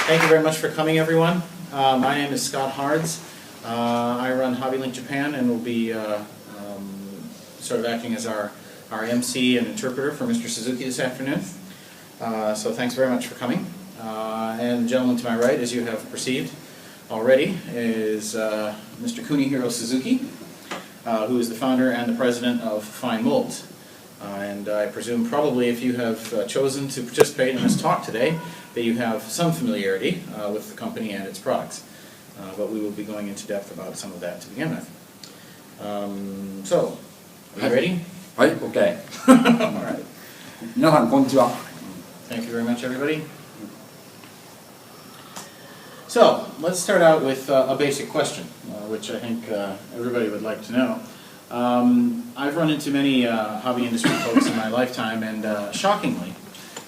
Thank you very much for coming, everyone. My name is Scott Hards. I run Hobbylink Japan and will be sort of acting as our MC and interpreter for Mr. Suzuki this afternoon. So thanks very much for coming. And the gentleman to my right, as you have perceived already, is Mr. Kunihiro Suzuki, who is the founder and the president of Finemolds. And I presume probably if you have chosen to participate in this talk today, that you have some familiarity with the company and its products. But we will be going into depth about some of that to begin with. So, are you ready? Right, okay. All right. 皆さんこんにちは。 Thank you very much, everybody. So, let's start out with a basic question, which I think everybody would like to know. I've run into many hobby industry folks in my lifetime, and shockingly,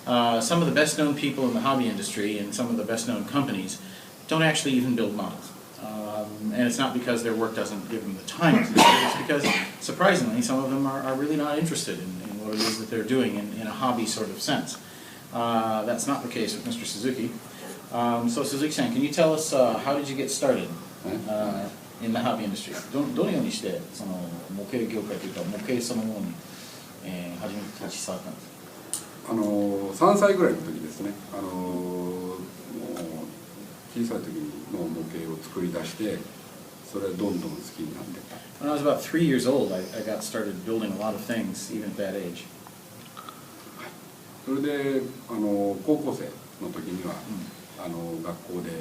some of the best-known people in the hobby industry and some of the best-known companies don't actually even build models. And it's not because their work doesn't give them the time to do it, it's because, surprisingly, some of them are really not interested in what it is that they're doing in a hobby sort of sense. That's not the case with Mr. Suzuki. So Suzuki-san, can you tell us how did you get started in the hobby industry? どのようにしてその模型業界というか模型そのものに初めて立ち触ったんですか？3歳ぐらいの時ですね。もう小さい時の模型を作り出して、それどんどん好きになってた。When I was about 3 years old, I got started building a lot of things, even at that age. それで高校生の時には、学校で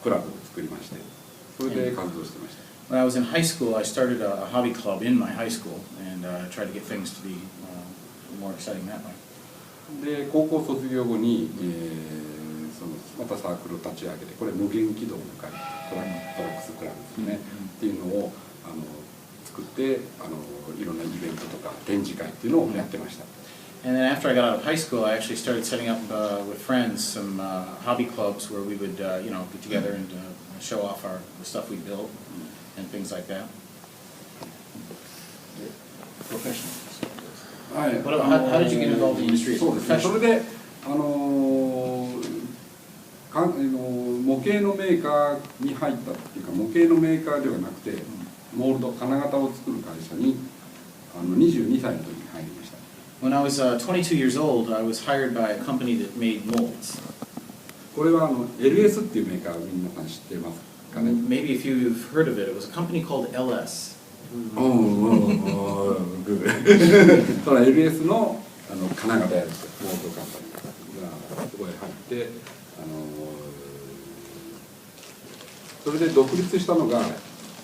クラブを作りまして、それで活動してました。When I was in high school, I started a hobby club in my high school and tried to get things to be more exciting that way. で高校卒業後に、またサークルを立ち上げて、これ無限軌道の会トラックスクラブですね、っていうのを作っていろんなイベントとか展示会っていうのをやってました。And then after I got out of high school, I actually started setting up with friends some hobby clubs where we would, get together and show off the stuff we built and things like that. Professional. はい。How did you get involved in the industry? そうですね。それで模型のメーカーに入ったっていうか、模型のメーカーではなくて、モールド金型を作る会社に22歳の時に入りました。When I was 22 years old, I was hired by a company that made molds. これはLS っていうメーカー皆さん知ってますかね。Maybe if you've heard of it, it was a company called LS. その LS の金型やるモールドカンパニーがそこへ入ってそれで独立したのが、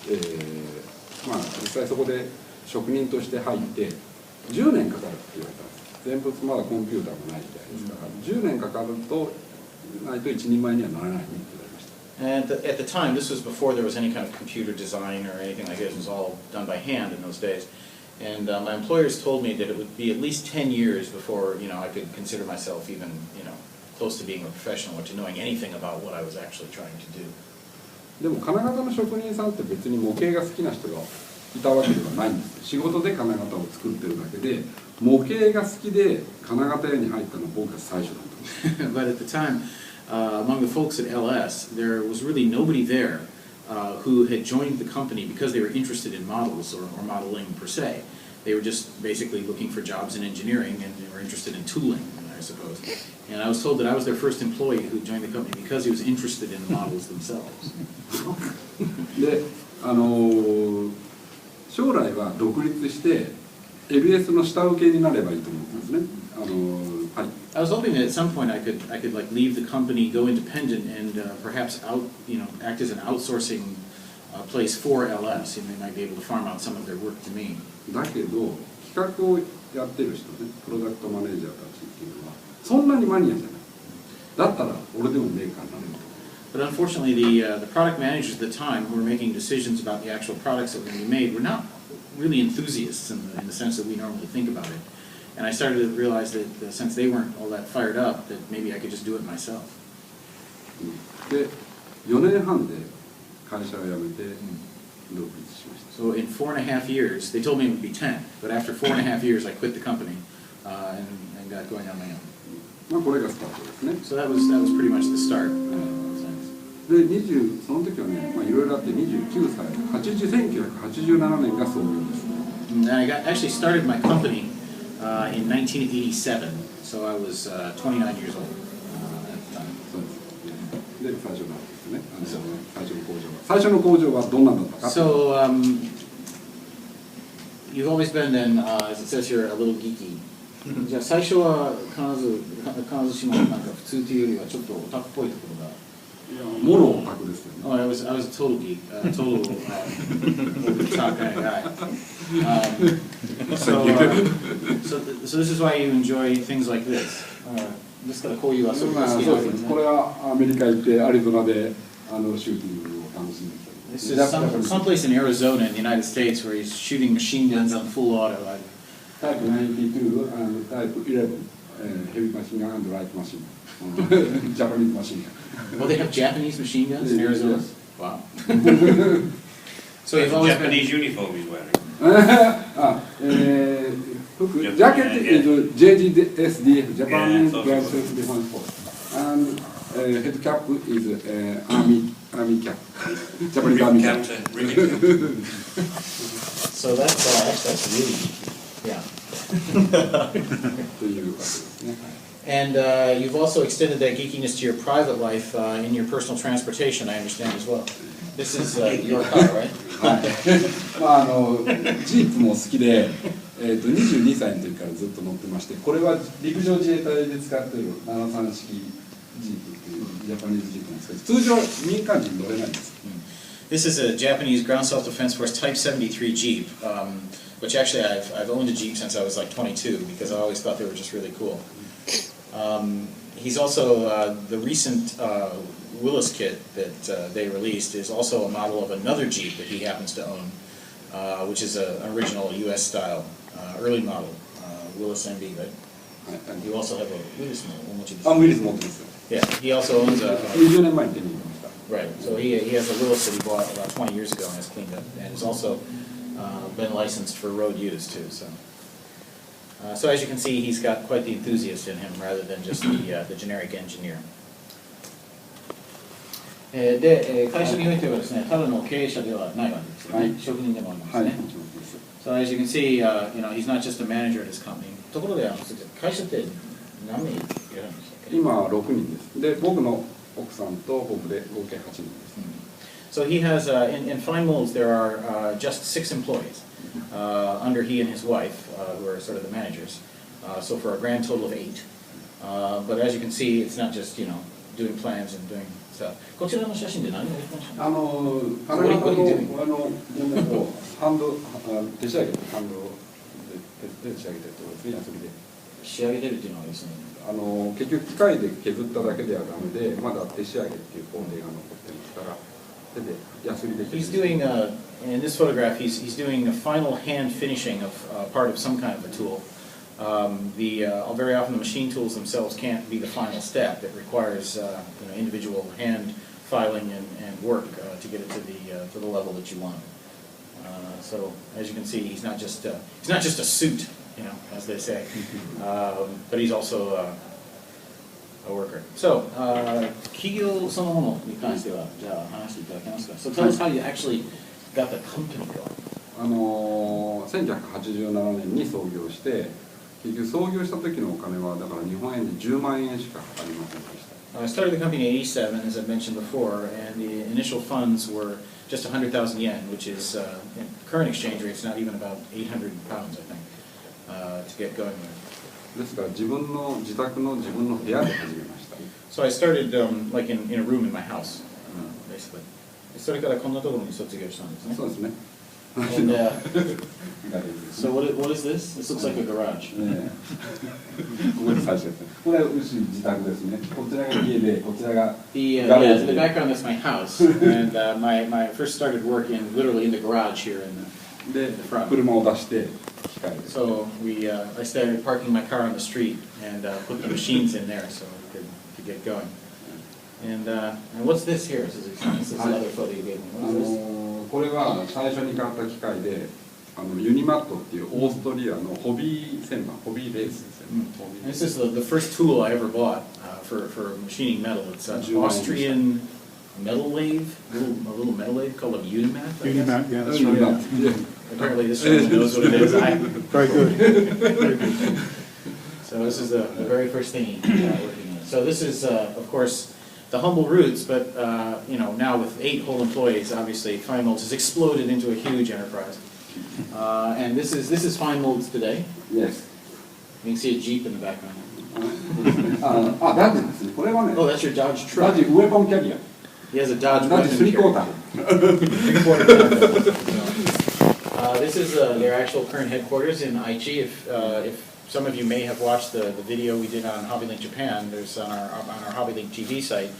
実際そこで職人として入って10年かかるって言われたんです。全部まだコンピューターもないみたいですから、10年かかるとないと一人前にはならないねって言われました。And at the time, this was before there was any kind of computer design or anything like this. It was all done by hand in those days. And my employers told me that it would be at least 10 years before, I could consider myself even, close to being a professional or to knowing anything about what I was actually trying to do. でも金型の職人さんって別に模型が好きな人がいたわけではないんです。仕事で金型を作ってるだけで、模型が好きで金型屋に入ったのは僕が最初だと思う。But at the time, among the folks at LS, there was really nobody there who had joined the company because they were interested in models or modeling per se. They were just basically looking for jobs in engineering and they were interested in tooling, I suppose. And I was told that I was their first employee who joined the company because he was interested in the models themselves. で、将来は独立して LS の下請けになればいいと思ってますね。はい。I was hoping that at some point I could like leave the company, go independent, and perhaps act as an outsourcing place for LS, and they might be able to farm out some of their work to me. だけど企画をやってる人ね、プロダクトマネージャーたちっていうのはそんなにマニアじゃない。だったら俺でもメーカーになれる。But unfortunately, the product managers at the time who were making decisions about the actual products that were going to be made were not really enthusiasts in the sense that we normally think about it. And I started to realize that since they weren't all that fired up, that maybe I could just do it myself. で、4年半で会社を辞めて独立しました。So in 4.5 years, they told me it would be 10, but after 4.5 years, I quit the company and got going on my own. まあこれがスタートですね。So that was pretty much the start of things. でその時はね、いろいろあって29歳、1987年が創業です。I actually started my company in 1987, so I was 29 years old at the time. そうです。で、最初のですね、最初の工場はどんなだったか。So, you've always been then, as it says here, a little geeky. じゃあ最初は必ずしもなんか普通というよりはちょっとオタクっぽいところが。もろオタクですよね。Oh, I was a total geek, total over-the-top kind of guy. So this is why you enjoy things like this. ですからこういう遊びが好きなんですね。これはアメリカ行ってアリゾナでシューティングを楽しんできた。This is someplace in Arizona in the United States where he's shooting machine guns on full auto. Type 92 and Type 11, heavy machine gun and light machine, Japanese machine gun. Well, they have Japanese machine guns in Arizona? Yes. Wow. So you've always Japanese uniform he's wearing. 服、ジャケット is JGSDF, Japanese Ground Self-Defense Force, and head cap is army cap, Japanese army cap. So that's really, yeah. And you've also extended that geekiness to your private life in your personal transportation, I understand as well. This is your car, right? ジープも好きで、22歳の時からずっと乗ってまして、これは陸上自衛隊で使っている73式ジープっていうジャパニーズジープなんですけど、通常民間人乗れないんです。This is a Japanese Ground Self-Defense Force Type 73 Jeep, which actually I've owned a Jeep since I was like 22 because I always thought they were just really cool. He's also, the recent Willis kit that they released is also a model of another Jeep that he happens to own, which is an original US style, early model, Willis MB, right? And you also have a Willis model. Willis model. Yeah, he also owns a... 20年前に手に入れました。 Right, so he has a Willis that he bought about 20 years ago and has cleaned up, and has also been licensed for road use too. So as you can see, he's got quite the enthusiast in him rather than just the generic engineer. で、会社においてはですね、ただの経営者ではないわけですよね。職人でもありますね。So as you can see, he's not just a manager at his company. ところで会社って何名いるんですか？今6人です。で、僕の奥さんと僕で合計8人です。So he has, in Finemolds, there are just 6 employees under he and his wife, who are sort of the managers. So for a grand total of 8. But as you can see, it's not just, doing plans and doing stuff. こちらの写真で何をやってました？金型のハンド手仕上げてハンドで仕上げてるところですね、遊びで。仕上げてるっていうのはですね。結局機械で削っただけではダメで、まだ手仕上げっていう工程が残ってますから。He's doing, in this photograph, he's doing a final hand finishing of part of some kind of a tool. Very often the machine tools themselves can't be the final step. It requires individual hand filing and work to get it to the level that you want. So as you can see, he's not just a suit, as they say, but he's also a worker. So, 企業そのものに関してはじゃあ話していただけますか。So tell us how you actually got the company going. 1987年に創業して、結局創業した時のお金はだから日本円で10万円しかありませんでした。I started the company in '87, as I mentioned before, and the initial funds were just 100,000 yen, which is in current exchange rates not even about 800 pounds, I think, to get going there. ですから自分の自宅の自分の部屋で始めました。So I started like in a room in my house, basically. それからこんなところに卒業したんですね。そうですね。And, so what is this? This looks like a garage. これ最初ですね。これは自宅ですね。こちらが家で、こちらが the background is my house, and my first started work literally in the garage here in the front. 車を出して。So I started parking my car on the street and put the machines in there so we could get going. And what's this here? This is another photo you gave me. What is this? これは最初に買った機械で、ユニマットっていうオーストリアのホビー旋盤、ホビーレースですよね。This is the first tool I ever bought for machining metal. It's an Austrian metal lathe, a little metal lathe called a Unimat. I guess? Unimat, yeah, that's Unimat, right. yeah. Apparently this gentleman knows what it is. Very good. Very good. So this is the very first thing working in. So this is, of course, the humble roots, but now with 8 whole employees, obviously Finemolds has exploded into a huge enterprise. And this is Finemolds today. Yes. You can see a Jeep in the background. ダッジですね。これはね、 Oh, that's your Dodge ダッ truck. ジウェポンキャリア。 He has a Dodge ダッジ weapon 3クォー carrier. ター。 Three-quarter tank. This is their actual current headquarters in Aichi. If some of you may have watched the video we did on Hobbylink Japan, there's on our Hobbylink TV site,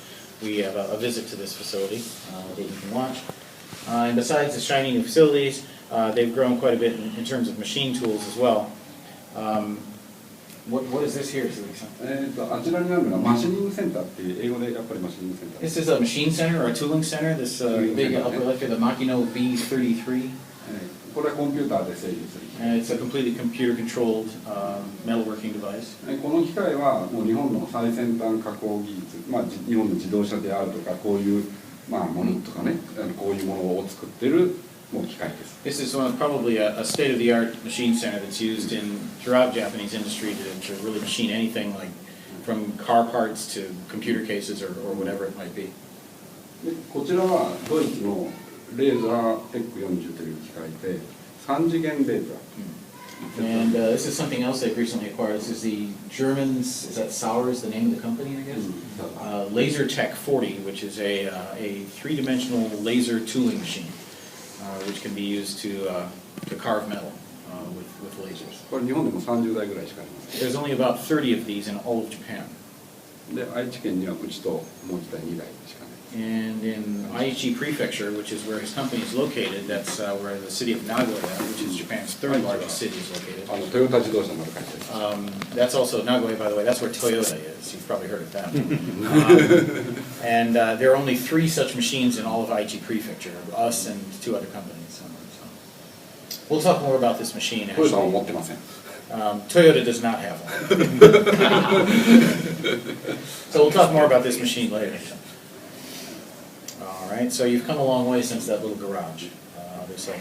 we have a visit to this facility that you can watch. And besides the shiny new facilities, they've grown quite a bit in terms of machine tools as well. What is this here, Suzuki-san? あちらにあるのがマシニングセンターっていう英語でやっぱりマシニングセンター。 This is a machine center or a tooling center. This big upper left here, the Makino B33. これはコンピューターで制御する。 And it's a completely computer-controlled metalworking device. この機械はもう日本の最先端加工技術、日本の自動車であるとかこういうものとかね、こういうものを作ってるもう機械です。 This is probably a state-of-the-art machine center that's used throughout Japanese industry to really machine anything like from car parts to computer cases or whatever it might be. でこちらはドイツのレーザーテック40という機械で3次元レーザー。 And this is something else they've recently acquired. This is the Germans, is that Sauer is the name of the company, I guess? Laser Tech 40, which is a three-dimensional laser tooling machine, which can be used to carve metal with lasers. これ日本でも30台ぐらいしかありません。 There's only about 30 of these in all of Japan. で愛知県にはうちともう1台2台しかない。 And in Aichi Prefecture, which is where his company is located, that's where the city of Nagoya, which is Japan's third largest city, is located. トヨタ自動車のある会社です。 That's also Nagoya, by the way. That's where Toyota is. You've probably heard of that. And there are only 3 such machines in all of Aichi Prefecture, us and 2 other companies. So we'll talk more about this machine. トヨタは Actually, 持ってません。 Toyota does not have one. So we'll talk more about this machine later. All right, so you've come a long way since that little garage, obviously.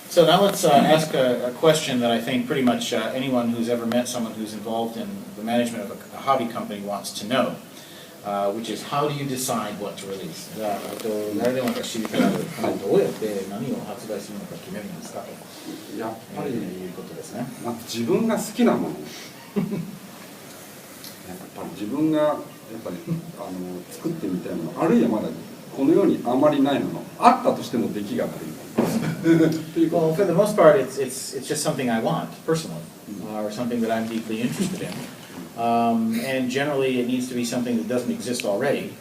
So now let's ask a question that I think pretty much anyone who's ever met someone who's involved in the management of a hobby company wants to know, which is how do you decide what to release? 誰でもが知りたいどうやって何を発売するのか決めるんですかとやっぱりいうことですね。自分が好きなものやっぱり自分がやっぱり作ってみたいものあるいはまだこの世にあまりないものあったとしても出来が悪いもの Well, for the most part, it's just something I want personally, or something that I'm deeply interested in. And generally, it needs to be something that doesn't exist already,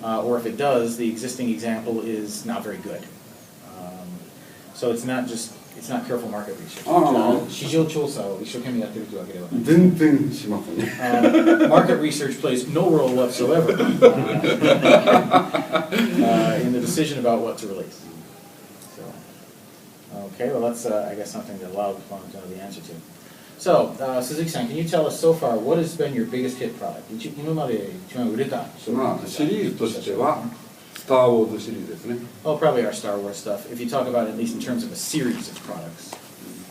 or if it does, the existing example is not very good. So it's not careful market research. 市場調査を一生懸命やってるというわけではない。全然しませんね。 Market research plays no role whatsoever in the decision about what to release. Okay, well that's, I guess, something that a lot of us want to know the answer to. So, Suzuki-san, can you tell us so far what has been your biggest hit product? 今まで一番売れた商品。シリーズとしてはスター・ウォーズシリーズですね。 Oh, probably our Star Wars stuff. If you talk about it, at least in terms of a series of products.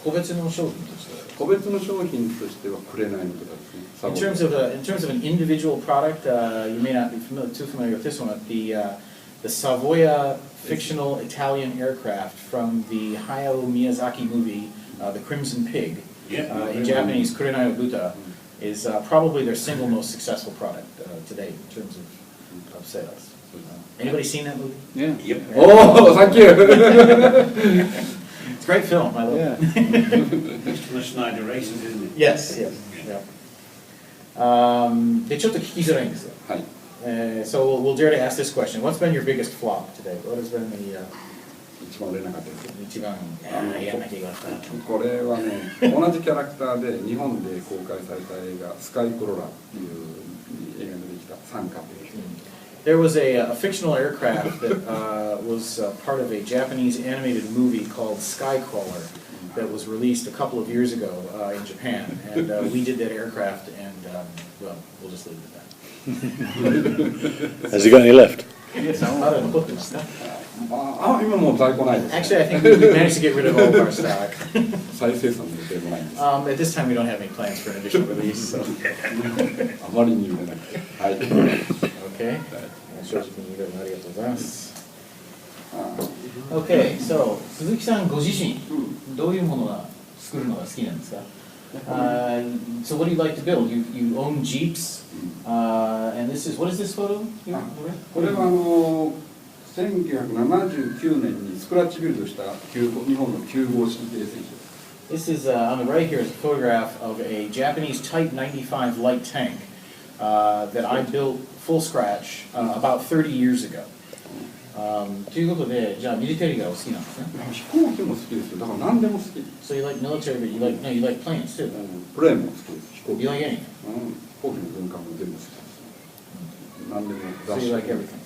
個別の商品として。個別の商品としては紅の豚ですね。 In terms of an individual product, you may not be too familiar with this one, but the Savoia fictional Italian aircraft from the Hayao Miyazaki movie, The Crimson Pig, in Japanese, Kurenai no Buta, is probably their single most successful product today in terms of sales. Anybody seen that movie? Yeah. Yep. Oh, thank you. It's a great film. I love it. Mr. Schneider races, isn't it? Yes, yes. Yeah. でちょっと聞きづらいんですよ。はい。So we'll dare to ask this question. What's been your biggest flop today? What has been the 一番売れなかったです。一番やんなきゃいけなかった。これはね、同じキャラクターで日本で公開された映画「スカイクロラ」っていう映画でできた参加という人。There was a fictional aircraft that was part of a Japanese animated movie called Skycrawler that was released a couple of years ago in Japan, and we did that aircraft, and well, we'll just leave it at that. Has he got any left? まだ残ってますか？今もう在庫ないです、ね。Actually, I think we managed to get rid of all of our stock. 再生産の予定もないんです。At this time, we don't have any plans for an additional release. So. あまりに売れなくて。はい。Okay. 正直にいろいろありがとうございます。Okay, so 鈴木さんご自身どういうものが作るのが好きなんですか？So what do you like to build? You own Jeeps, and this is what is this photo? これは1979年にスクラッチビルドした日本の9号式軽戦車。This is on the right here is a photograph of a Japanese Type 95 light tank that I built full scratch about 30 years ago. ということで、じゃあミリタリーがお好きなんですね。飛行機も好きですよ。だから何でも好き。So you like military, but you like planes too. プレーンも好きです。飛行機。You like anything? 飛行機の軍艦も全部好きです。何でも So you like everything.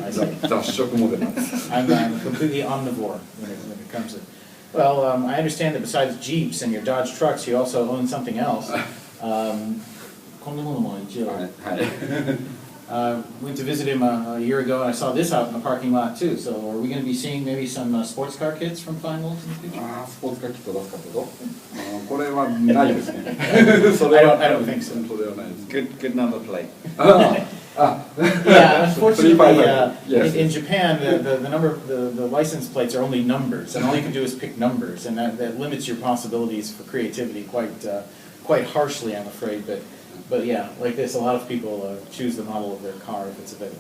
I see. 雑食も出ます。I'm completely omnivore when it comes to. Well, I understand that besides Jeeps and your Dodge trucks, you also own something else. こんなものも一応。はい。Went to visit him a year ago, and I saw this out in the parking lot too. So, are we going to be seeing maybe some sports car kits from Finemolds in the future? スポーツカーキット出すかってこと？これはないですね。I don't think so. それはないです。Good number plate. Yeah, unfortunately, Yes. in Japan, the license plates are only numbers, and all you can do is pick numbers, and that limits your possibilities for creativity quite harshly, I'm afraid. But yeah, like this, a lot of people choose the model of their car if it's available.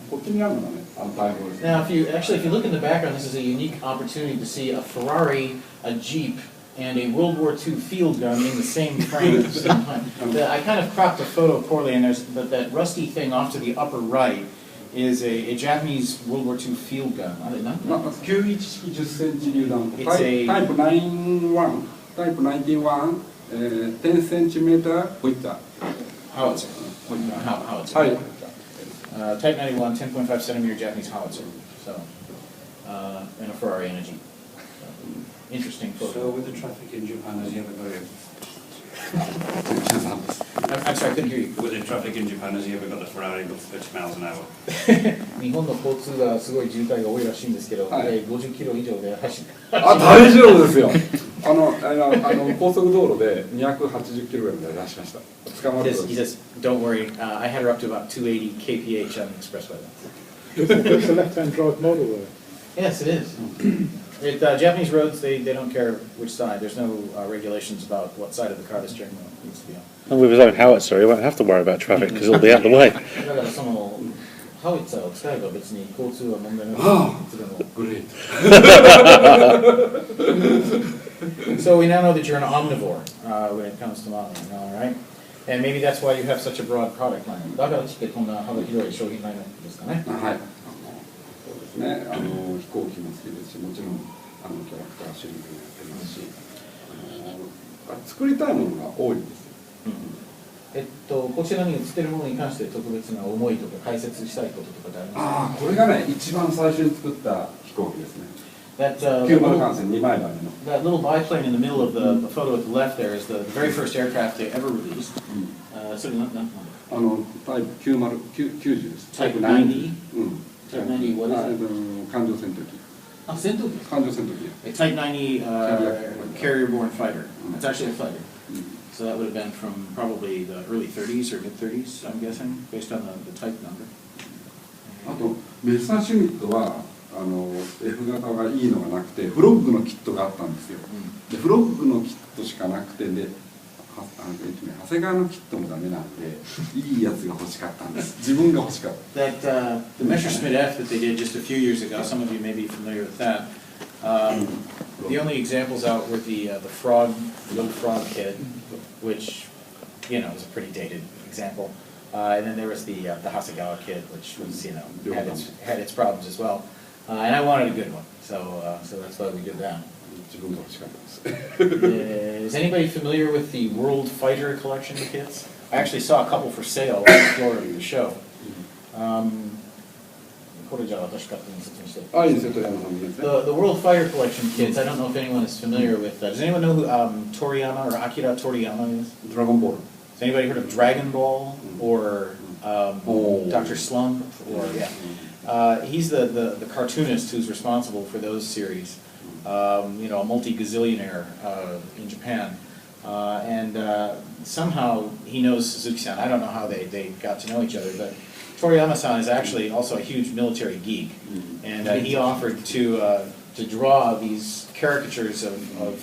こっちにあるのがね、タイムです。Now, if you look in the background, this is a unique opportunity to see a Ferrari, a Jeep, and a World War II field gun in the same frame at the same time. I kind of cropped the photo poorly, and but that rusty thing off to the upper right is a Japanese World War II field gun. 91式10センチ榴弾。It's タ a- イプ91、タイプ91、10センチメーターホイッター。 Howitzer. Howitzer. はい。Type 91, 10.5 centimeter Japanese howitzer. So, and a Ferrari and a Jeep. So, interesting So photo. with the traffic in Japan, has he ever got it? I'm sorry, I couldn't hear you. With the traffic in Japan, has he ever got the Ferrari above 30 miles an hour? 日本の交通がすごい渋滞が多いらしいんですけど、50キロ以上で走る。大丈夫ですよ。高速道路で280キロぐらいまで出しました。捕まると。He says, don't worry, I had her up to about 280 kph on the expressway. It's a left-hand drive model though. Yes, it is. Japanese roads, they don't care which side. There's no regulations about what side of the car the steering wheel needs to be on. And with his own howitzer, he won't have to worry about traffic because it'll be out of the way. だからそのハウイッツァーを使えば別に交通は問題ない。Great. So we now know that you're an omnivore when it comes to modeling, all right? And maybe that's why you have such a broad product line. だからしてこんな幅広い商品ラインナップですかね。はい。そうですね。飛行機も好きですし、もちろんキャラクターシリーズもやってますし、作りたいものが多いんですよ。こちらに写っているものに関して特別な思いとか解説したいこととかってありますか？これがね、一番最初に作った飛行機ですね。That 90艦船2枚羽の。That little biplane in the middle of the photo at the left there is the very first aircraft they ever released. それなんタイプ90です。Type 90? うん。Type 90, what is it? 艦上戦闘機。戦闘機。艦上戦闘機。A Type 90 carrier-borne fighter. It's actually a fighter. So that would have been from probably the early 30s or mid 30s, I'm guessing, based on the type number. あとメッサーシュミットはF 型がいいのがなくてフロッグのキットがあったんですよ。でフロッグのキットしかなくてで長谷川のキットもダメなんでいいやつが欲しかったんです。自分が欲しかった。That the Messerschmitt F that they did just a few years ago. Some of you may be familiar with that. The only examples out were the little frog kid, which is a pretty dated example. And then there was the Hasegawa kid, which was had its problems as well. And I wanted a good one, so that's why we did that. Is anybody familiar with the World Fighter collection of kits? I actually saw a couple for sale on the floor of the show. The World Fighter collection kits, I don't know if anyone is familiar with that. Does anyone know who Toriyama or Akira Toriyama is? Dragon Ball. Has anybody heard of Dragon Ball or Dr. Slump, or he's the cartoonist who's responsible for those series. You know, a multi-gazillionaire in Japan. And somehow he knows Suzuki-san. I don't know how they got to know each other, but Toriyama-san is actually also a huge military geek. And he offered to draw these caricatures of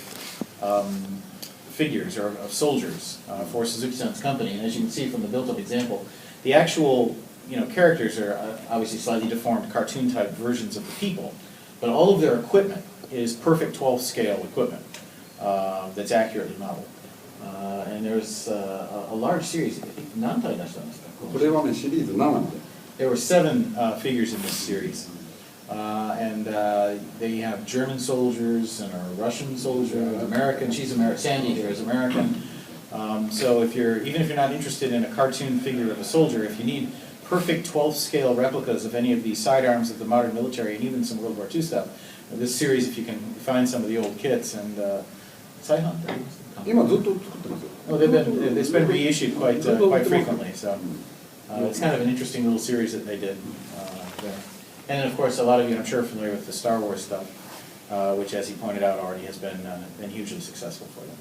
figures or of soldiers for Suzuki-san's company. And as you can see from the built-up example, the actual characters are obviously slightly deformed cartoon-type versions of the people, but all of their equipment is perfect 12th scale equipment that's accurately modeled. And there's a large series. There were 7 figures in this series. And they have German soldiers and a Russian soldier, American. She's American. Sandy here is American. So even if you're not interested in a cartoon figure of a soldier, if you need perfect 12th scale replicas of any of these sidearms of the modern military and even some World War II stuff, this series, if you can find some of the old kits and Saihan. Oh, it's been reissued quite frequently. So it's kind of an interesting little series that they did there. And then, of course, a lot of you, I'm sure, are familiar with the Star Wars stuff, which, as he pointed out, already has been hugely successful for them.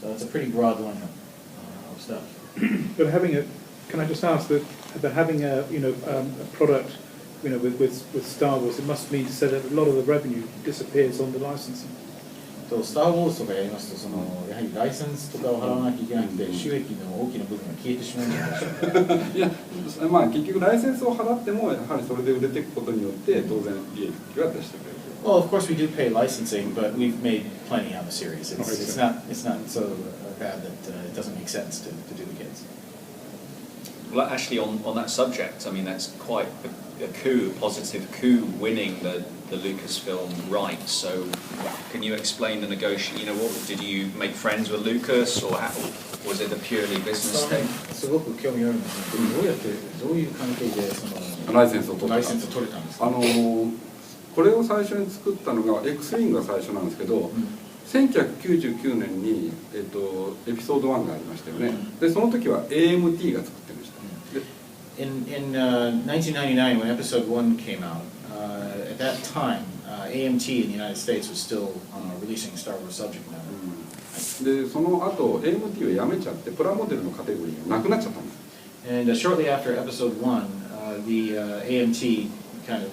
So it's a pretty broad lineup of stuff. But can I just ask that having a product with Star Wars, it must mean to say that a lot of the revenue disappears on the licensing. スター・ウォーズとかやりますと、やはりライセンスとかを払わなきゃいけなくて、収益の大きな部分が消えてしまうんじゃないでしょうか。いや、まあ結局ライセンスを払ってもやはりそれで売れていくことによって当然利益は出してくれる。Well, of course we do pay licensing, but we've made plenty on the series. It's not so bad that it doesn't make sense to do the kids. Well, actually, on that subject, I mean, that's quite a coup, a positive coup, winning the Lucasfilm rights. So, can you explain the negotiation? What did you make friends with Lucas, or was it a purely business thing? すごく興味あるんですけど、どういう関係でライセンスを取れたんですか？これを最初に作ったのが X ウィングが最初なんですけど、1999年にエピソード1がありましたよね。でその時は AMT が作ってました。In 1999, when Episode 1 came out, at that time, AMT in the United States was still releasing Star Wars subject matter. でその後 AMT をやめちゃってプラモデルのカテゴリーがなくなっちゃったんです。And shortly after Episode 1, the AMT kind of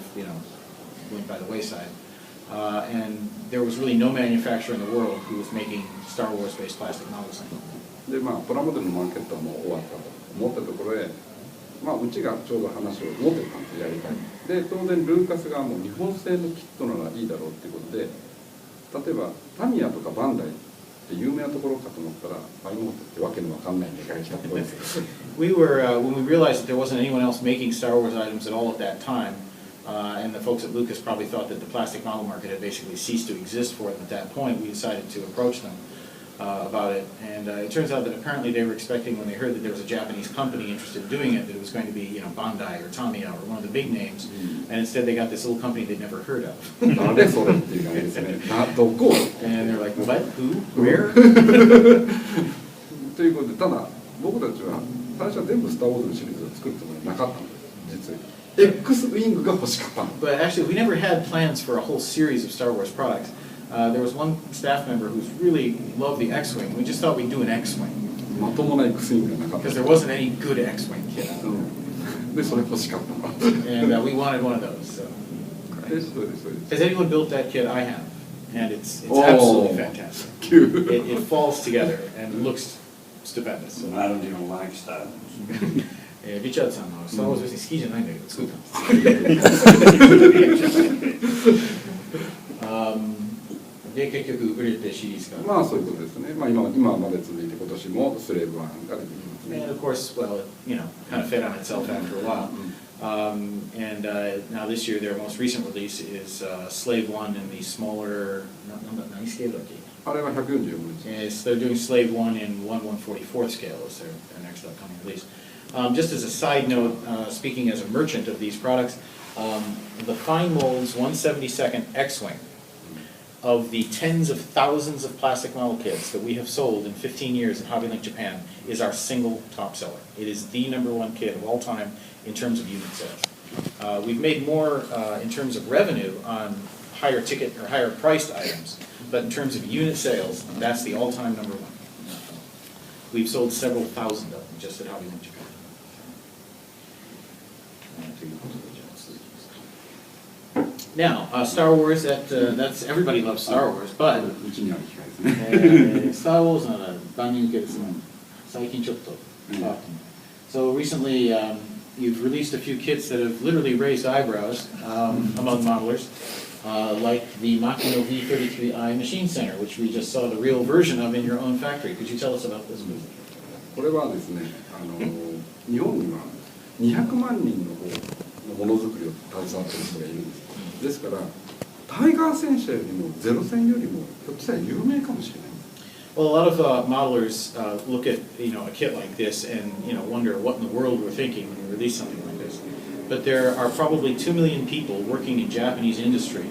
went by the wayside, and there was really no manufacturer in the world who was making Star Wars-based plastic models anymore. でプラモデルのマーケットはもう終わったと思ったところへ。うちがちょうど話を持ってたんですやりたい。で当然ルーカスがもう日本製のキットならいいだろうっていうことで、例えばタミヤとかバンダイって有名なところかと思ったらファイモートってわけのわかんない値が来たところです。We were when we realized that there wasn't anyone else making Star Wars items at all at that time, and the folks at Lucas probably thought that the plastic model market had basically ceased to exist for them at that point. We decided to approach them about it, and it turns out that apparently they were expecting, when they heard that there was a Japanese company interested in doing it, that it was going to be Bandai or Tamiya or one of the big names, and instead they got this little company they'd never heard of. なんでそれっていう感じですね。どこ？ And they're like, what? Who? Where? ということで、ただ僕たちは最初は全部スター・ウォーズのシリーズを作るつもりはなかったんです。実は X ウィングが欲しかったの。But actually, we never had plans for a whole series of Star Wars products. There was one staff member who really loved the X-Wing. We just thought we'd do an X-Wing. まともな X ウィングがなかった。 Because there wasn't any good X-Wing kit. で、それ欲しかったの。 And we wanted one of those. So. Has anyone built that kit? I have. And it's absolutely fantastic. It falls together and looks stupendous. So. I don't even like Star Wars. リチャードさんはスター・ウォーズ別に好きじゃないんだけど作ったんです。で結局売れてシリーズが。そういうことですね。今まで続いて今年もスレーブ1が出てきますね。And of course, well, kind of fed on itself after a while. And now this year, their most recent release is Slave 1 in the smaller. 何スケールだっけ？あれは144日。Yes, they're doing Slave 1 in 1/144th scale as their next upcoming release. Just as a side note, speaking as a merchant of these products, the Finemolds 1/72nd X-Wing of the tens of thousands of plastic model kits that we have sold in 15 years in Hobbylink Japan is our single top seller. It is the #1 kit of all time in terms of unit sales. We've made more in terms of revenue on higher ticket or higher priced items, but in terms of unit sales, that's the all-time #1. We've sold several thousand of them just at Hobbylink Japan. Now, Star Wars, that's everybody loves Star Wars, but うちにある機械ですね。スター・ウォーズなら万人受けですね。最近ちょっと変わってます。So recently, you've released a few kits that have literally raised eyebrows among modelers, like the Makino V33i Machine Center, which we just saw the real version of in your own factory. Could you tell us about this, please? これはですね、日本には200万人のものづくりを携わっている人がいるんです。ですからタイガー戦車よりもゼロ戦よりもひょっとしたら有名かもしれない。Well, a lot of modelers look at a kit like this and wonder what in the world we're thinking when we release something like this. But there are probably 2 million people working in Japanese industry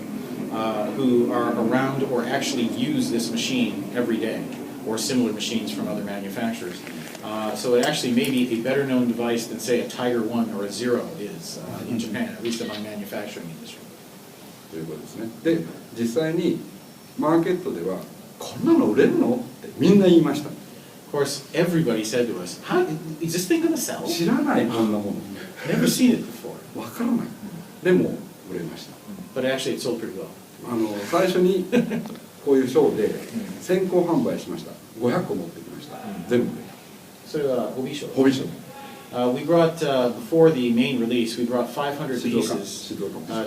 who are around or actually use this machine every day, or similar machines from other manufacturers. So it actually may be a better known device than, say, a Tiger 1 or a Zero is in Japan, at least among manufacturing industry. ということですね。で、実際にマーケットではこんなの売れるのってみんな言いました。Of course, everybody said to us, "How is this thing going to sell?" 知らないこんなもの。Never seen it before. わからない。でも売れました。But actually, it sold pretty well. 最初にこういうショーで先行販売しました。500個持ってきました。全部で。それはホビーショー。ホビーショー。We brought, before the main release, we brought 500 pieces to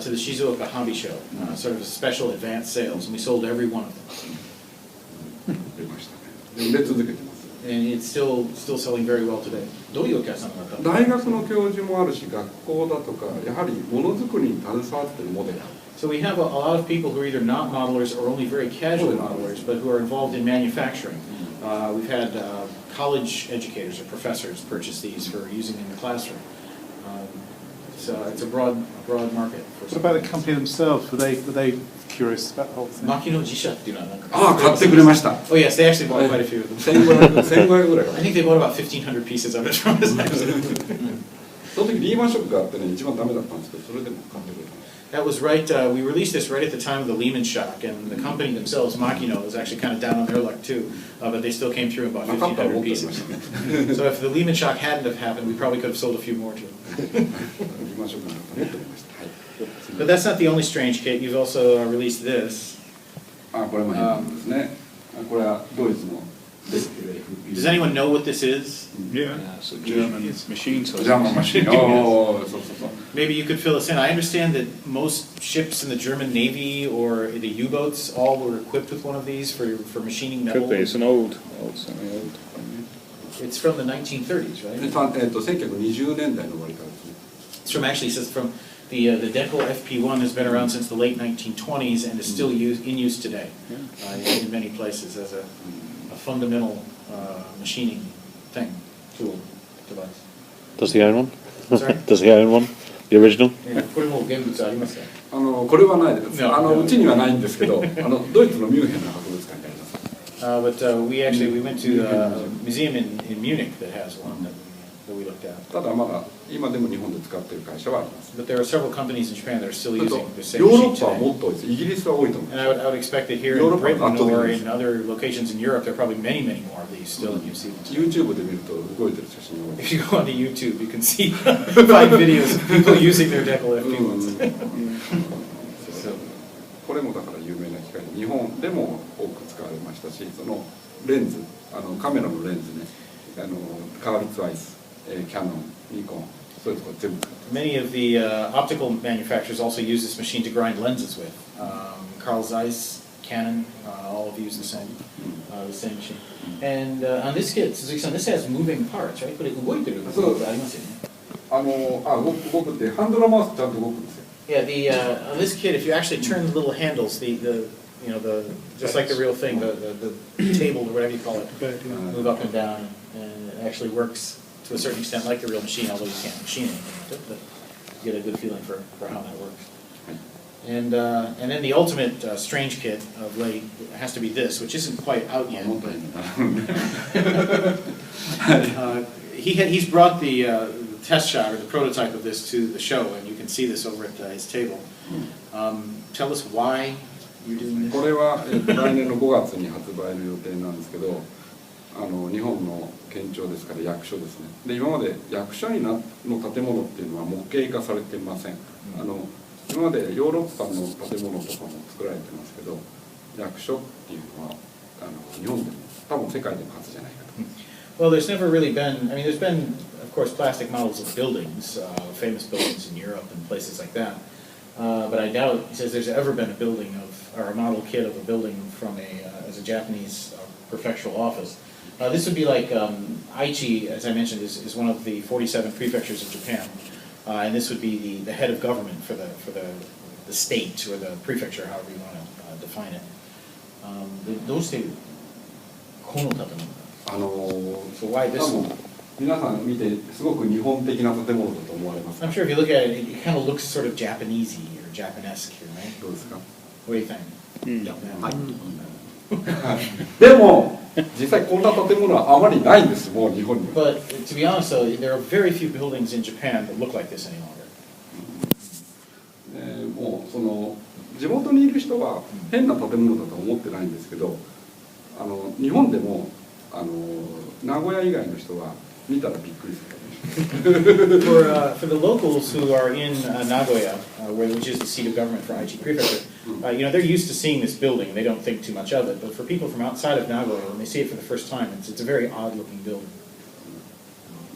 the Shizuoka Hobby Show, sort of a special advanced sales, and we sold every one of them. 売れましたね。売れ続けてます。And it's still selling very well today. どういうお客さんだったの？大学の教授もあるし、学校だとか、やはりものづくりに携わっているモデル。So we have a lot of people who are either not modelers or only very casual modelers, but who are involved in manufacturing. We've had college educators or professors purchase these for using in the classroom. So it's a broad market. What about the company themselves? Were they curious about the whole thing? Makino Jisha っていうのはなんか。ああ、買ってくれました。Oh yes, they actually bought quite a few of them. 1500ぐらい。I think they bought about 1,500 pieces of it from us. その時リーマンショックがあってね、一番ダメだったんですけど、それでも買ってくれた。That was right. We released this right at the time of the Lehman shock, and the company themselves, Makino, was actually kind of down on their luck too. But they still came through and bought 1,500 pieces. So if the Lehman shock hadn't have happened, we probably could have sold a few more too. But that's not the only strange kit. You've also released this. あ、これも変なんですね。これはドイツの。Does anyone know what this is? Yeah, so German machine tool. German machine. Oh, so. Maybe you could fill us in. I understand that most ships in the German Navy or the U-boats all were equipped with one of these for machining metal. Could be. It's an old, semi-old. It's from the 1930s, right? 1920年代の終わりからですね。It's from actually, it says from the Deco FP1 has been around since the late 1920s and is still in use today in many places as a fundamental machining tool, device. Does he own one? Sorry? Does he own one? The original? これも現物ありますか？これはないです。うちにはないんですけど、ドイツのミュンヘンの博物館にあります。But we went to a museum in Munich that has one that we looked at. ただまだ今でも日本で使っている会社はあります。But there are several companies in Japan that are still using the same ヨーロ machine ッパは today. もっと多いです。イギリスは多いと思い And ます。 I would expect that here in Britain or in other locations in Europe, there are probably many more of these still in use. YouTube で見ると動いてる写真が多い。If you go onto YouTube, you can see 5 videos of people using their Deco FP1s. これもだから有名な機械で日本でも多く使われましたし、そのレンズ、カメラのレンズね、カールツアイス、キャノン、ニコン、そういうところ全部使ってます。 Many of the optical manufacturers also use this machine to grind lenses with. Carl Zeiss, Canon, all of use the same machine. And on this kit, Suzuki-san, this has moving parts, right? これ動いてる部分がありますよね。動くってハンドル回すとちゃんと動くんですよ。Yeah, on this kit, if you actually turn the little handles, just like the real thing, the table or whatever you call it, move up and down, and it actually works to a certain extent like the real machine, although you can't machine anything with it, but you get a good feeling for how that works. And then the ultimate strange kit of late has to be this, which isn't quite out yet. But he's brought the test shot or the prototype of this to the show, and you can see this over at his table. Tell us why you're doing this. これは、来年の5月に発売の予定なんですけど、日本の県庁ですから役所ですね。で今まで役所の建物っていうのは模型化されてません。今までヨーロッパの建物とかも作られてますけど、役所っていうのは日本でも多分世界でも初じゃないかと。Well, there's never really been. I mean, there's been, of course, plastic models of buildings, famous buildings in Europe and places like that. But I doubt, he says, there's ever been a building or a model kit of a building from as a Japanese prefectural office. This would be like Aichi, as I mentioned, is one of the 47 prefectures of Japan, and this would be the head of government for the state or the prefecture, however you want to define it. どうしてこの建物? So why this one? 皆さん見てすごく日本的な建物だと思われます。 I'm sure if you look at it, it kind of looks sort of Japanesey or Japanesque here, right? どうですか? What do you think? でも実際こんな建物はあまりないんですもう日本には。 But to be honest, though, there are very few buildings in Japan that look like this any longer. もうその地元にいる人は変な建物だと思ってないんですけど、日本でも名古屋以外の人は見たらびっくりする。For the locals who are in Nagoya, which is the seat of government for Aichi Prefecture, they're used to seeing this building. They don't think too much of it. But for people from outside of Nagoya, when they see it for the first time, it's a very odd-looking building.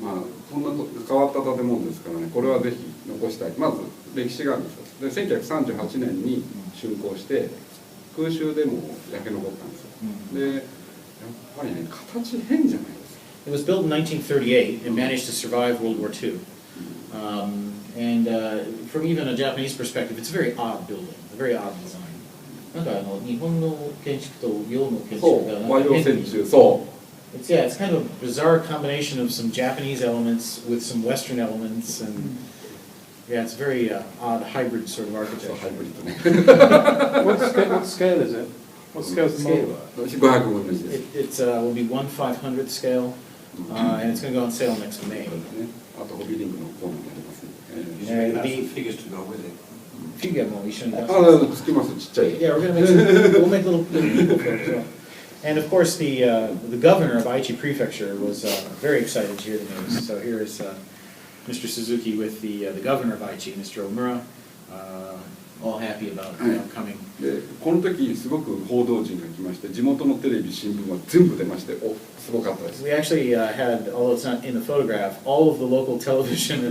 まあそんな変わった建物ですからね。これはぜひ残したい。まず歴史があるんですよ。で1938年に竣工して空襲でも焼け残ったんですよ。でやっぱりね形変じゃないですか。 It was built in 1938 and managed to survive World War II. And from even a Japanese perspective, it's a very odd building, a very odd design. なんか日本の建築と洋の建築が和洋折衷、そう。 It's kind of a bizarre combination of some Japanese elements with some Western elements, and it's a very odd hybrid sort of architecture. What scale is it? What scale is the model? 500分の1です。 It will be 1/500th scale, and it's going to go on sale next May. あとホビーリングのコーナーになりますね。figures to go with it. Figureも一緒に出す。つきますちっちゃい。 Yeah, we'll make little people for it as well. And of course, the governor of Aichi Prefecture was very excited to hear the news. So here is Mr. Suzuki with the governor of Aichi, Mr. Omura, all happy about coming. でこの時すごく報道陣が来まして地元のテレビ新聞は全部出ましてすごかったです。 We actually had, although it's not in the photograph, all of the local television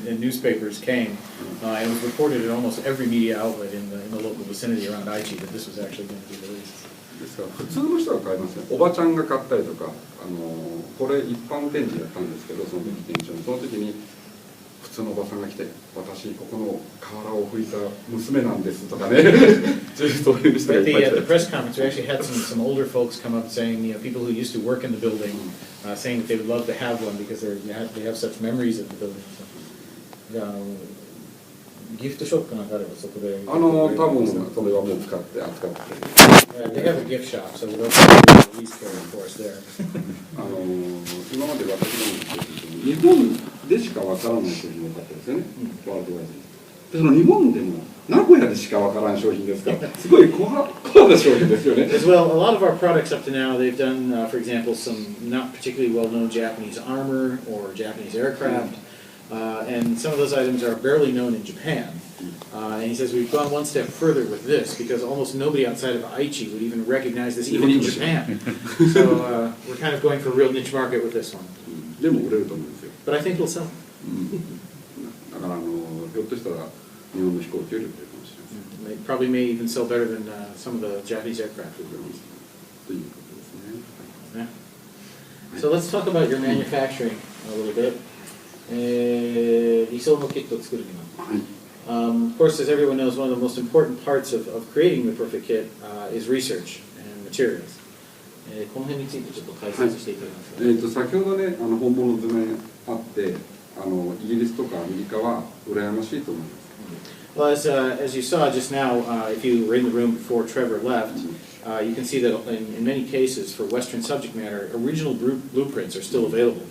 and newspapers came, and it was reported in almost every media outlet in the local vicinity around Aichi that this was actually going to be released. ですから普通の人が買いますね。おばちゃんが買ったりとか、これ一般展示やったんですけど、その時店長にその時に普通のおばさんが来て、私ここの瓦を拭いた娘なんですとかね、そういう人がいっぱい来て。 At the press conference, we actually had some older folks come up saying, people who used to work in the building, saying that they would love to have one because they have such memories of the building. ギフトショップなんかあればそこで。多分それはもう使って扱って。They have a gift shop, so we'll release for us there. 今まで私が日本でしかわからない商品が多かったですよね。ワールドワイドで。その日本でも名古屋でしかわからない商品ですから、すごいコアな商品ですよね。 As well, a lot of our products up to now, they've done, for example, some not particularly well-known Japanese armor or Japanese aircraft. And some of those items are barely known in Japan. And he says we've gone one step further with this because almost nobody outside of Aichi would even recognize this, even in Japan. So we're kind of going for a real niche market with this one. でも売れると思うんですよ。 But I think we'll sell. だからひょっとしたら日本の飛行機より売れるかもしれない。 They probably may even sell better than some of the Japanese aircraft we've released. ということですね。 Yeah. So let's talk about your manufacturing a little bit. 理想のキットを作るには。 Of course, as everyone knows, one of the most important parts of creating the perfect kit is research and materials. この辺についてちょっと解説していただけますか。先ほどね、本物図面あって、イギリスとかアメリカは羨ましいと思います。Well, as you saw just now, if you were in the room before Trevor left, you can see that in many cases for Western subject matter, original blueprints are still available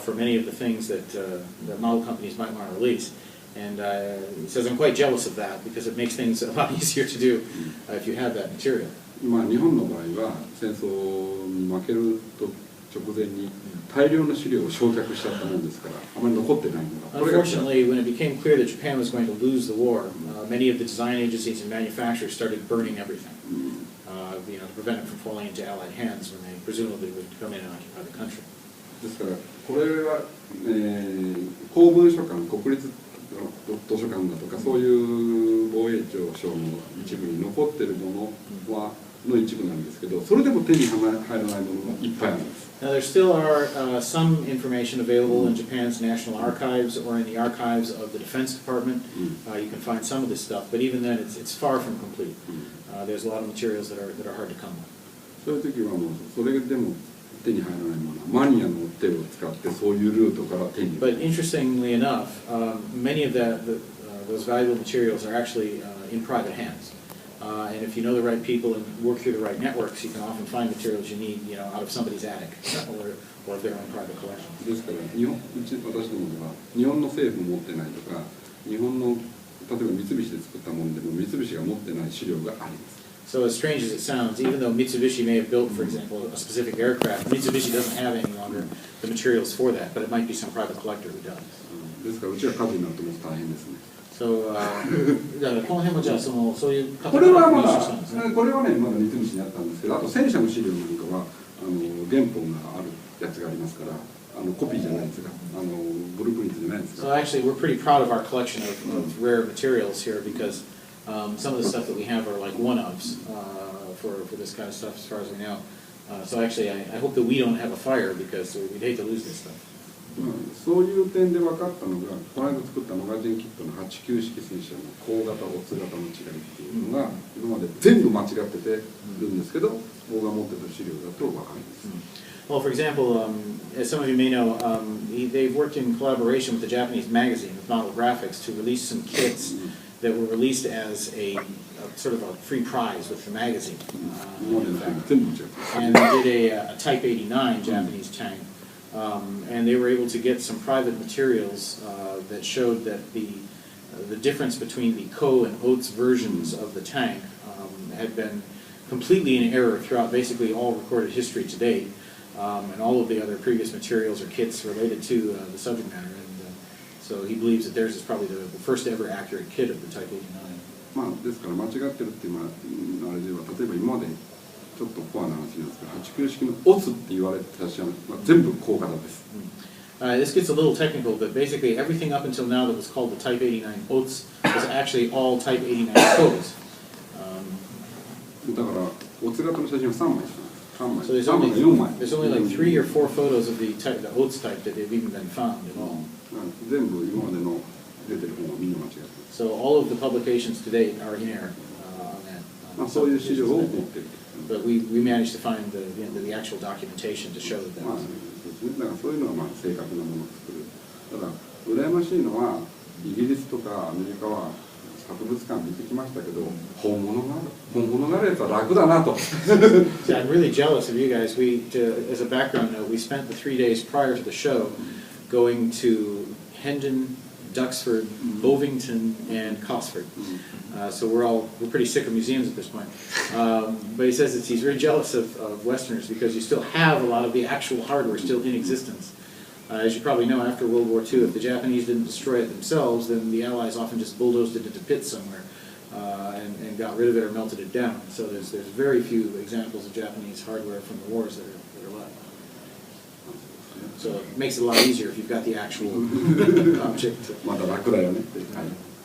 for many of the things that model companies might want to release. And he says, I'm quite jealous of that because it makes things a lot easier to do if you have that material. まあ日本の場合は戦争に負けると直前に大量の資料を焼却しちゃったもんですからあまり残ってないのが。Unfortunately, when it became clear that Japan was going to lose the war, many of the design agencies and manufacturers started burning everything, to prevent it from falling into Allied hands when they presumably would come in and occupy the country. ですからこれは、公文書館、国立図書館だとかそういう防衛庁省の一部に残っているものはの一部なんですけど、それでも手に入らないものがいっぱいあるんです。Now there still are some information available in Japan's National Archives or in the archives of the Defense Department. You can find some of this stuff, but even then it's far from complete. There's a lot of materials that are hard to come by. そういう時はもうそれでも手に入らないものはマニアの手を使ってそういうルートから手に入れる。But interestingly enough, many of those valuable materials are actually in private hands. And if you know the right people and work through the right networks, you can often find materials you need, out of somebody's attic or of their own private collection. ですから私どもでは日本の政府持ってないとか、日本の例えば三菱で作ったものでも三菱が持ってない資料があります。So as strange as it sounds, even though Mitsubishi may have built, for example, a specific aircraft, Mitsubishi doesn't have any longer the materials for that, but it might be some private collector who does. ですからうちは火事になっても大変ですね。So, だからこの辺もじゃあそういう方これはまが入手だしたんですね。これはねまだ三菱にあったんですけど、あと戦車の資料なんかは原本があるやつがありますから、コピーじゃないですが、ブループリントじゃないですか。So actually, we're pretty proud of our collection of rare materials here because some of the stuff that we have are like one-ofs for this kind of stuff as far as we know. So actually, I hope that we don't have a fire because we'd hate to lose this stuff. そういう点で分かったのが、この間作ったマガジンキットの89式戦車の高型、オツ型の違いっていうのが、今まで全部間違っててるんですけど、僕が持ってた資料だと分かるんです。Well, for example, as some of you may know, they've worked in collaboration with the Japanese magazine, with Model Graphics, to release some kits that were released as a sort of a free prize with the magazine. And they did a Type 89 Japanese tank. And they were able to get some private materials that showed that the difference between the Ko and Oats versions of the tank had been completely in error throughout basically all recorded history to date, and all of the other previous materials or kits related to the subject matter. And so he believes that theirs is probably the first ever accurate kit of the Type 89. まあですから間違ってるっていうあれでは、例えば今までちょっとコアな話なんですけど、89式のオツって言われてた車は全部高型です。This gets a little technical, but basically everything up until now that was called the Type 89 Oats was actually all Type 89 Kos. だからオツ型の写真は3枚しかない。So there's only like 3 or 4 photos of the Oats type that have even been found at all. 全部今までの出てる本はみんな間違ってる。So all of the publications to date are in error on that. まあそういう資料を持ってる。But we managed to find the actual documentation to show that that まあ was. だからそういうのはまあ正確なものを作る。ただ羨ましいのはイギリスとかアメリカは博物館見てきましたけど、本物があるやつは楽だなと。See, I'm really jealous of you guys. As a background note, we spent the 3 days prior to the show going to Hendon, Duxford, Bovington, and Cosford. So we're pretty sick of museums at this point. But he says that he's very jealous of Westerners because you still have a lot of the actual hardware still in existence. As you probably know, after World War II, if the Japanese didn't destroy it themselves, then the Allies often just bulldozed it into pits somewhere and got rid of it or melted it down. So there's very few examples of Japanese hardware from the wars that are left. So it makes it a lot easier if you've got the actual object.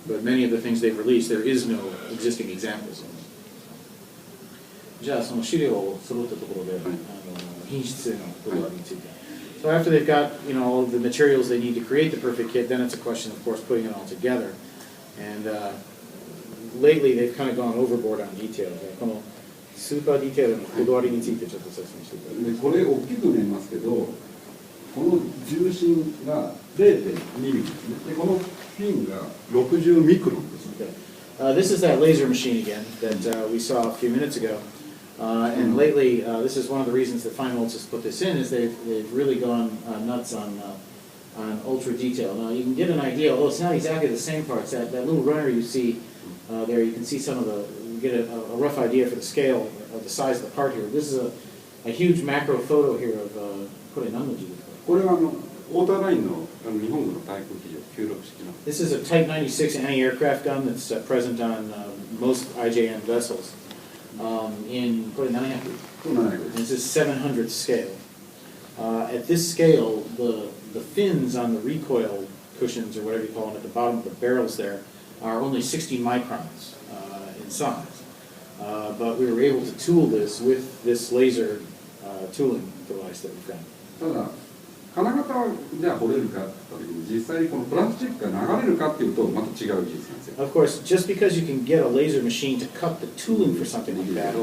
But many of the things they've released, there is no existing examples of them. じゃあその資料を揃ったところで、品質へのことについて。So after they've got all of the materials they need to create the perfect kit, then it's a question, of course, putting it all together. And lately they've kind of gone overboard on detail. このスーパーディテールのこだわりについてちょっと説明してください。これ大きく見えますけど、この重心が 0.2 ミリですね。でこのフィンが60ミクロンです。 This is that laser machine again that we saw a few minutes ago. And lately, this is one of the reasons that Finemolds has put this in, is they've really gone nuts on ultra detail. Now you can get an idea, although it's not exactly the same parts. That little runner you see there, you can see some of the, you get a rough idea for the scale of the size of the part here. This is a huge macro photo here of, これ何の字ですか？これはオーターラインの日本軍の対空機96式の。 This is a Type 96 anti-aircraft gun that's present on most IJM vessels. In これ700. This is 700 scale. At this scale, the fins on the recoil cushions, or whatever you call them, at the bottom of the barrels there, are only 60 microns in size. But we were able to tool this with this laser tooling device that we've got. ただ金型はじゃあ掘れるかって言った時に実際にこのプラスチックが流れるかっていうとまた違う技術なんですよ。 Of course, just because you can get a laser machine to cut the tooling for something like that,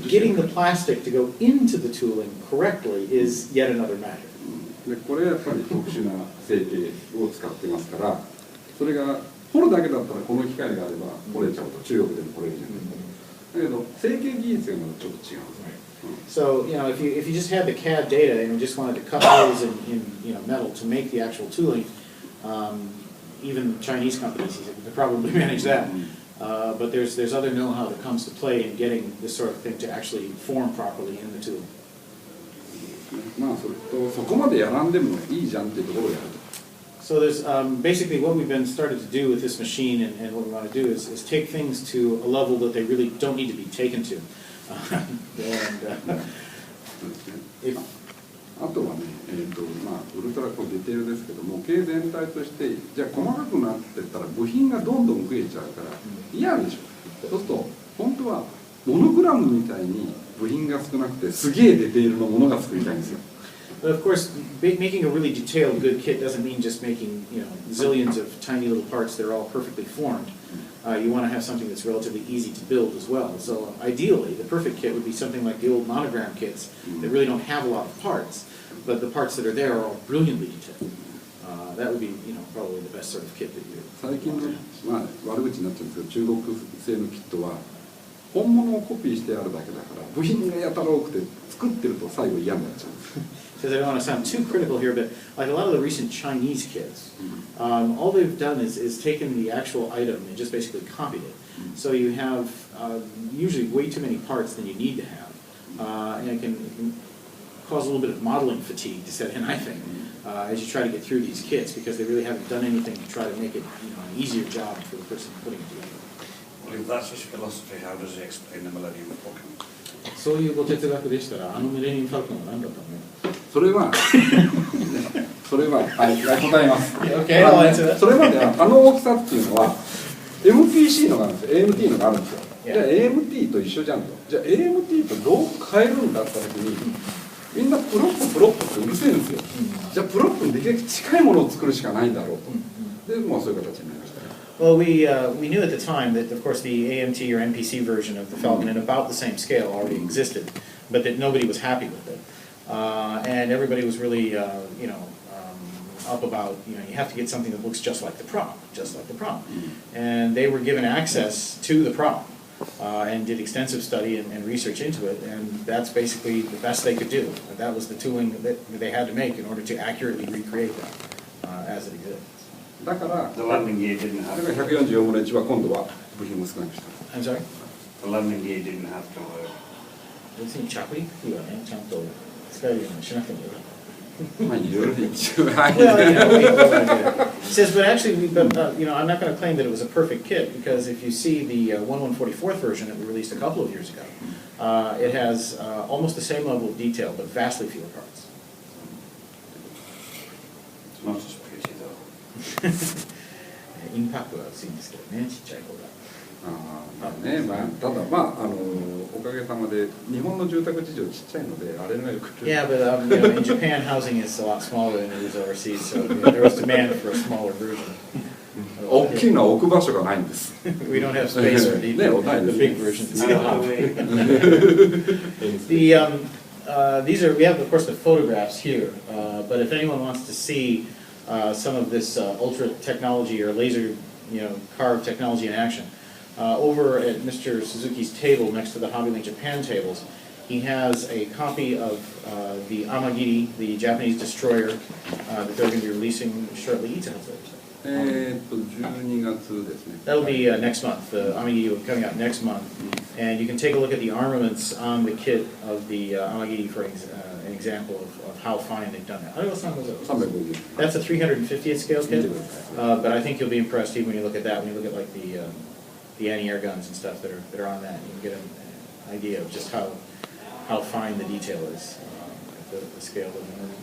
getting the plastic to go into the tooling correctly is yet another matter. でこれやっぱり特殊な成形を使ってますから、それが掘るだけだったらこの機械があれば掘れちゃうと中国でも掘れるじゃないですか。だけど成形技術がまだちょっと違うんですね。 So, you know, if you just had the CAD data and you just wanted to cut holes in metal to make the actual tooling, even Chinese companies could probably manage that. But there's other know-how that comes to play in getting this sort of thing to actually form properly in the tool. まあそれとそこまでやらんでもいいじゃんっていうところをやると。 So there's basically what we've been started to do with this machine, and what we want to do is take things to a level that they really don't need to be taken to. あとはね、まあ、ウルトラこうディテールですけども、模型全体としてじゃあ細かくなってったら部品がどんどん増えちゃうから嫌でしょ。そうすると本当はモノグラムみたいに部品が少なくてすげえディテールのものが作りたいんですよ。 But of course, making a really detailed, good kit doesn't mean just making, you know, zillions of tiny little parts that are all perfectly formed. You want to have something that's relatively easy to build as well. So ideally, the perfect kit would be something like the old monogram kits that really don't have a lot of parts, but the parts that are there are all brilliantly detailed. That would be, you know, probably the best sort of kit that you. 最近の、まあ、悪口になっちゃうんですけど、中国製のキットは本物をコピーしてあるだけだから部品がやたら多くて作ってると最後嫌になっちゃうんです。 Because I don't want to sound too critical here, but like a lot of the recent Chinese kits, all they've done is taken the actual item and just basically copied it. So you have usually way too many parts than you need to have, and it can cause a little bit of modeling fatigue to set in, I think, as you try to get through these kits, because they really haven't done anything to try to make it, you know, an easier job for the person putting it together. Well, if that's his philosophy, how does he explain the Millennium Falcon? そういうご哲学でしたら、ミレニアムファルコンは何だったの？それははい答えます。Okay, I'll answer that. それまでは大きさっていうのは MPC のがあるんですよ。AMT のがあるんですよ。じゃあ AMT と一緒じゃんと。じゃあ AMT とどう変えるんだった時にみんなプロップってうるせえんですよ。じゃあプロップにできるだけ近いものを作るしかないんだろうと。でもうそういう形になりました。 Well, we knew at the time that, of course, the AMT or NPC version of the Falcon at about the same scale already existed, but that nobody was happy with it, and everybody was really, you know, up about, you know, you have to get something that looks just like the prop, and they were given access to the prop, and did extensive study and research into it, and that's basically the best they could do. That was the tooling that they had to make in order to accurately recreate that as it exists. だから The landing gear didn't have. 144分の1は今度は部品を少なくした。 I'm sorry? The landing gear didn't have to. 別に着陸機はね、ちゃんと使えるようにしなくてもいい。まあいろいろ一応 Well, you know, it says, but actually, you know, I'm not going to claim that it was a perfect kit, because if you see the 1/144th version that we released a couple of years ago, it has almost the same level of detail, but vastly fewer parts. It's not as pretty though. インパクトが薄いんですけどね、ちっちゃい方が。ね、まあ、ただまあおかげさまで日本の住宅事情ちっちゃいのであれがよくて。Yeah, but you know, in Japan, housing is a lot smaller than it is overseas, so you know, there was demand for a smaller version. 大きいのは置く場所がないんです。We don't have space for the big version. These are, we have of course the photographs here, but if anyone wants to see some of this ultra technology or laser, carved technology in action. Over at Mr. Suzuki's table next to the Hobbylink Japan tables, he has a copy of the Amagiri, the Japanese destroyer that they're going to be releasing shortly. 12月ですね。 That'll be next month. The Amagiri will be coming out next month. And you can take a look at the armaments on the kit of the Amagiri for an example of how fine they've done that. 350 That's a 350th scale kit, but I think you'll be impressed even when you look at that, when you look at like the anti-air guns and stuff that are on that. You can get an idea of just how fine the detail is at the scale of the movie.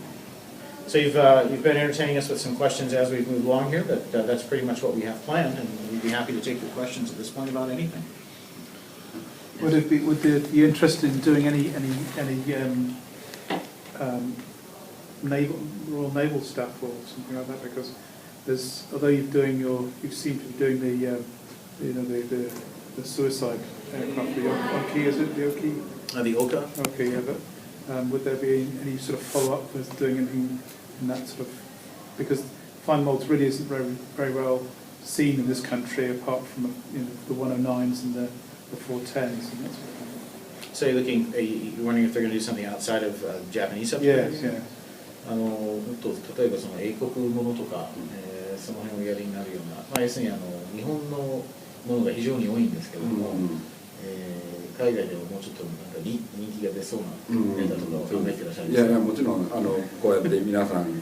So you've been entertaining us with some questions as we've moved along here, but that's pretty much what we have planned, and we'd be happy to take your questions at this point about anything. Would there be interest in doing any Royal Naval stuff or something like that? Because although you seem to be doing the suicide aircraft, the Oki, is it the Oki? The Oka? Okay, yeah, but would there be any sort of follow-up with doing anything in that sort of, because Finemolds really isn't very well seen in this country apart from the 109s and the 410s and that sort of thing. So you're wondering if they're going to do something outside of Japanese subjects? Yes, yes. 例えばその英国ものとか、その辺をやりになるような、要するに日本のものが非常に多いんですけれども、海外ではもうちょっとなんか人気が出そうなデータとかを考えていらっしゃるんですか？いやもちろんこうやって皆さん例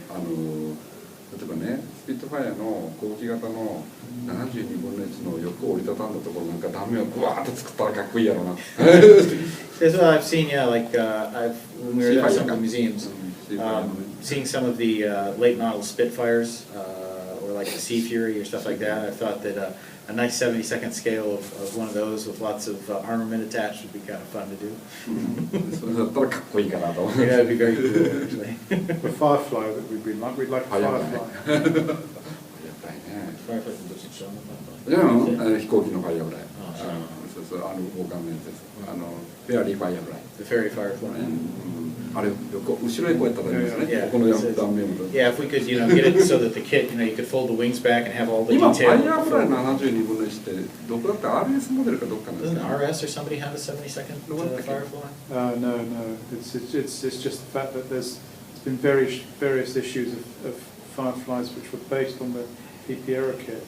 えばねスピットファイアの後期型の72分の1のよく折りたたんだところなんか断面をブワーッと作ったらかっこいいやろな。That's what I've seen, yeah. Like when we were at some of the museums, seeing some of the late model Spitfires or like the Sea Fury or stuff like that. I thought that a nice 70-second scale of one of those with lots of armament attached would be kind of fun to do. それだったらかっこいいかなと思う。 Yeah, that'd be very cool, actually. The Firefly that we'd like a Firefly. やっぱりね。 Firefly from Dutch Show. いや飛行機のファイアフライ。そう王冠のやつです。フェアリーファイアフライ。 The Fairy Firefly. あれ後ろへこうやったらいいんですね。ここの断面を。 Yeah, if we could, get it so that the kit, you could fold the wings back and have all the 今フ detail. ァイアフライ72分の1ってどこだった RS モデルかどっかなんです Doesn't か。 RS or somebody have a 70-second Firefly? No. It's just the fact that there's been various issues of Fireflies which were based on the PP era kit,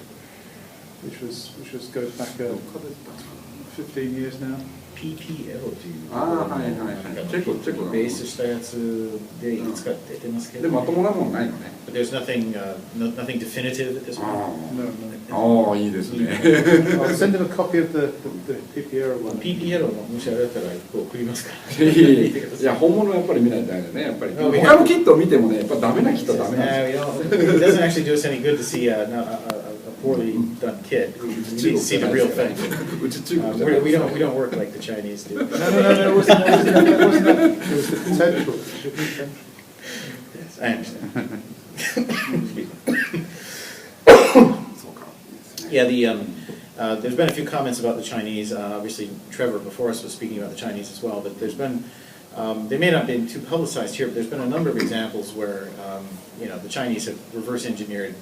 which goes back 15 years now. PPL というああはいはいはい。チェコベースしたやつでいくつか出てますけど、でまともなもんないのね。But there's nothing definitive at this point. No. ああいいですね。 I'll send him a copy of the PP era one. PPL のもしあれだったら送りますから。いや本物やっぱり見ないとダメだねやっぱり。他のキットを見てもねやっぱダメなキットはダメなんですよ。It doesn't actually do us any good to see a poorly done kit. We need to see the real thing. うち中国じゃない。 We don't work like the Chinese do. No, it wasn't that. It was the potential. Yes, I understand. Yeah, there's been a few comments about the Chinese. Obviously, Trevor before us was speaking about the Chinese as well. But there's been, they may not have been too publicized here, but there's been a number of examples where the Chinese have reverse engineered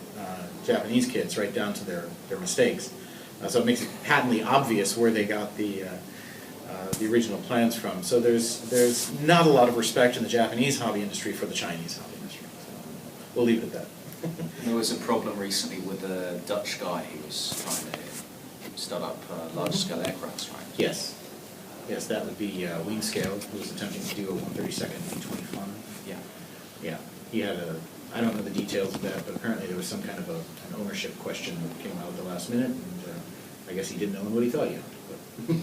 Japanese kits right down to their mistakes. So it makes it patently obvious where they got the original plans from. So there's not a lot of respect in the Japanese hobby industry for the Chinese hobby industry. So we'll leave it at that. There was a problem recently with a Dutch guy who was trying to start up large-scale aircraft, right? Yes. Yes, that would be Wing Scale, who was attempting to do a 132nd V25. Yeah. He had I don't know the details of that, but apparently there was some kind of an ownership question that came out at the last minute, and I guess he didn't know what he thought yet. But